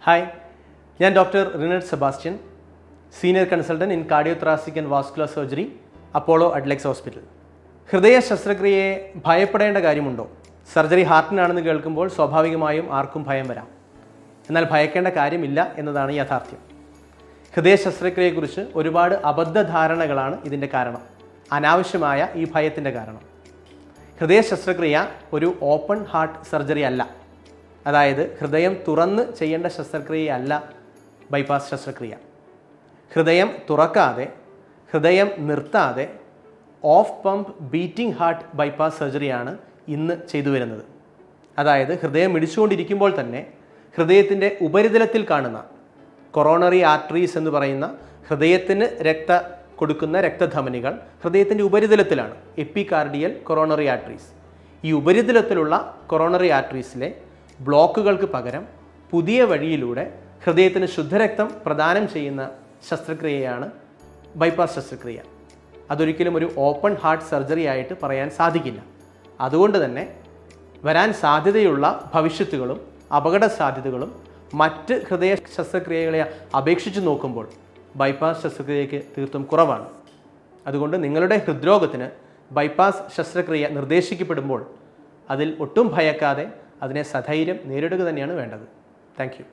Hi, ഞാൻ doctor റിനഡ് Sebastian, senior consultant in cardiothoracic and vascular surgery, Apollo Adlux hospital. ഹൃദയ ശസ്ത്രക്രിയയെ ഭയപ്പെടേണ്ട കാര്യമുണ്ടോ? സർജറി ഹാർട്ടിനാണെന്ന് കേൾക്കുമ്പോൾ സ്വാഭാവികമായും ആർക്കും ഭയം വരാം. എന്നാൽ ഭയക്കേണ്ട കാര്യമില്ല എന്നതാണ് യാഥാർത്ഥ്യം. ഹൃദയ ശസ്ത്രക്രിയയെക്കുറിച്ച് ഒരുപാട് അബദ്ധധാരണകളാണ് ഇതിൻ്റെ കാരണം, അനാവശ്യമായ ഈ ഭയത്തിൻ്റെ കാരണം. ഹൃദയ ശസ്ത്രക്രിയ ഒരു ഓപ്പൺ ഹാർട്ട് സർജറി അല്ല. അതായത് ഹൃദയം തുറന്ന് ചെയ്യേണ്ട ശസ്ത്രക്രിയയല്ല ബൈപ്പാസ് ശസ്ത്രക്രിയ. ഹൃദയം തുറക്കാതെ, ഹൃദയം നിർത്താതെ off pump beating heart bypass സർജറിയാണ് ഇന്ന് ചെയ്തു വരുന്നത്. അതായത് ഹൃദയം ഇടിച്ചുകൊണ്ടിരിക്കുമ്പോൾ തന്നെ ഹൃദയത്തിൻ്റെ ഉപരിതലത്തിൽ കാണുന്ന കൊറോണറി ആർട്ടറീസ് എന്ന് പറയുന്ന ഹൃദയത്തിന് കൊടുക്കുന്ന രക്തധമനികൾ ഹൃദയത്തിൻ്റെ ഉപരിതലത്തിലാണ്, എപ്പികാർഡിയൽ കൊറോണറി ആർട്ടറീസ്. ഈ ഉപരിതലത്തിലുള്ള കൊറോണറി ആർട്ടറീസിലെ ബ്ലോക്കുകൾക്ക് പകരം പുതിയ വഴിയിലൂടെ ഹൃദയത്തിന് ശുദ്ധരക്തം പ്രദാനം ചെയ്യുന്ന ശസ്ത്രക്രിയയാണ് ബൈപ്പാസ് ശസ്ത്രക്രിയ. അതൊരിക്കലും ഒരു ഓപ്പൺ ഹാർട്ട് സർജറി ആയിട്ട് പറയാൻ സാധിക്കില്ല. അതുകൊണ്ട് തന്നെ വരാൻ സാധ്യതയുള്ള ഭവിഷ്യത്തുകളും അപകട സാധ്യതകളും മറ്റ് ഹൃദയ ശസ്ത്രക്രിയകളെ അപേക്ഷിച്ച് നോക്കുമ്പോൾ ബൈപ്പാസ് ശസ്ത്രക്രിയയ്ക്ക് തീർത്തും കുറവാണ്. അതുകൊണ്ട് നിങ്ങളുടെ ഹൃദ്രോഗത്തിന് ബൈപ്പാസ് ശസ്ത്രക്രിയ നിർദ്ദേശിക്കപ്പെടുമ്പോൾ അതിൽ ഒട്ടും ഭയക്കാതെ അതിനെ സധൈര്യം നേരിടുക തന്നെയാണ് വേണ്ടത്. Thank you.